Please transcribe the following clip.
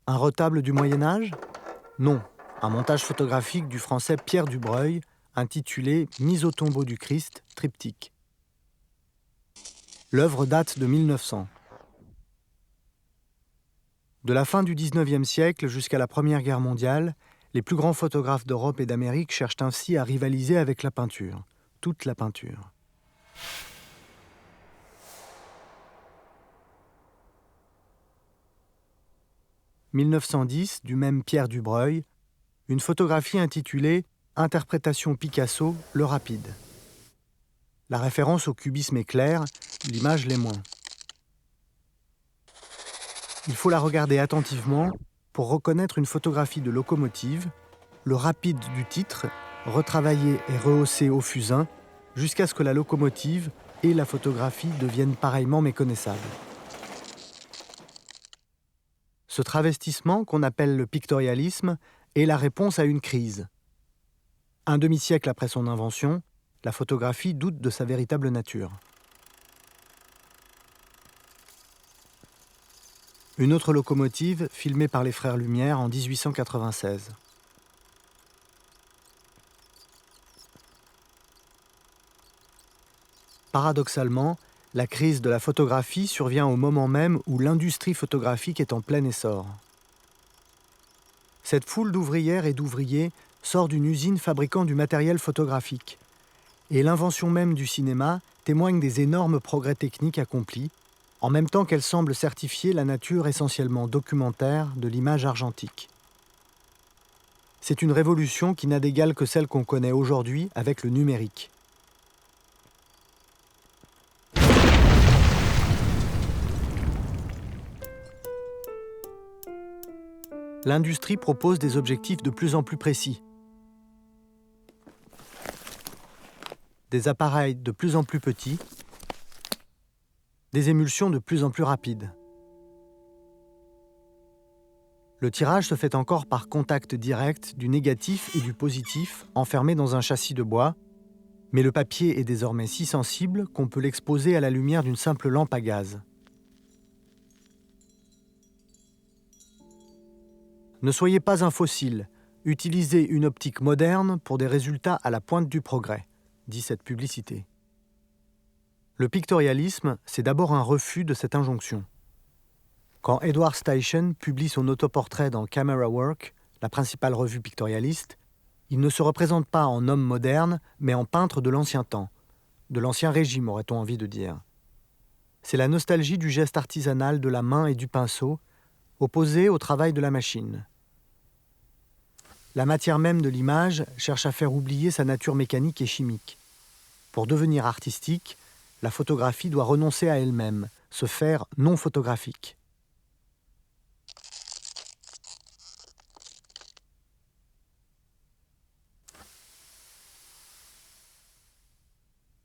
Un retable du Moyen-Âge? Non, un montage photographique du français Pierre Dubreuil, intitulé « Mise au tombeau du Christ, triptyque ». L'œuvre date de 1900. De la fin du XIXe siècle jusqu'à la Première Guerre mondiale, les plus grands photographes d'Europe et d'Amérique cherchent ainsi à rivaliser avec la peinture, toute la peinture. « 1910, du même Pierre Dubreuil, une photographie intitulée « Interprétation Picasso, le rapide ». La référence au cubisme est claire, l'image l'est moins. Il faut la regarder attentivement pour reconnaître une photographie de locomotive, le rapide du titre, retravaillé et rehaussé au fusain, jusqu'à ce que la locomotive et la photographie deviennent pareillement méconnaissables. Ce travestissement, qu'on appelle le pictorialisme, est la réponse à une crise. Un demi-siècle après son invention, la photographie doute de sa véritable nature. Une autre locomotive, filmée par les frères Lumière en 1896. Paradoxalement, la crise de la photographie survient au moment même où l'industrie photographique est en plein essor. Cette foule d'ouvrières et d'ouvriers sort d'une usine fabriquant du matériel photographique. Et l'invention même du cinéma témoigne des énormes progrès techniques accomplis, en même temps qu'elle semble certifier la nature essentiellement documentaire de l'image argentique. C'est une révolution qui n'a d'égal que celle qu'on connaît aujourd'hui avec le numérique. L'industrie propose des objectifs de plus en plus précis, des appareils de plus en plus petits, des émulsions de plus en plus rapides. Le tirage se fait encore par contact direct du négatif et du positif enfermés dans un châssis de bois, mais le papier est désormais si sensible qu'on peut l'exposer à la lumière d'une simple lampe à gaz. Ne soyez pas un fossile, utilisez une optique moderne pour des résultats à la pointe du progrès, dit cette publicité. Le pictorialisme, c'est d'abord un refus de cette injonction. Quand Edward Steichen publie son autoportrait dans Camera Work, la principale revue pictorialiste, il ne se représente pas en homme moderne, mais en peintre de l'ancien temps, de l'ancien régime, aurait-on envie de dire. C'est la nostalgie du geste artisanal de la main et du pinceau, opposé au travail de la machine. La matière même de l'image cherche à faire oublier sa nature mécanique et chimique. Pour devenir artistique, la photographie doit renoncer à elle-même, se faire non photographique.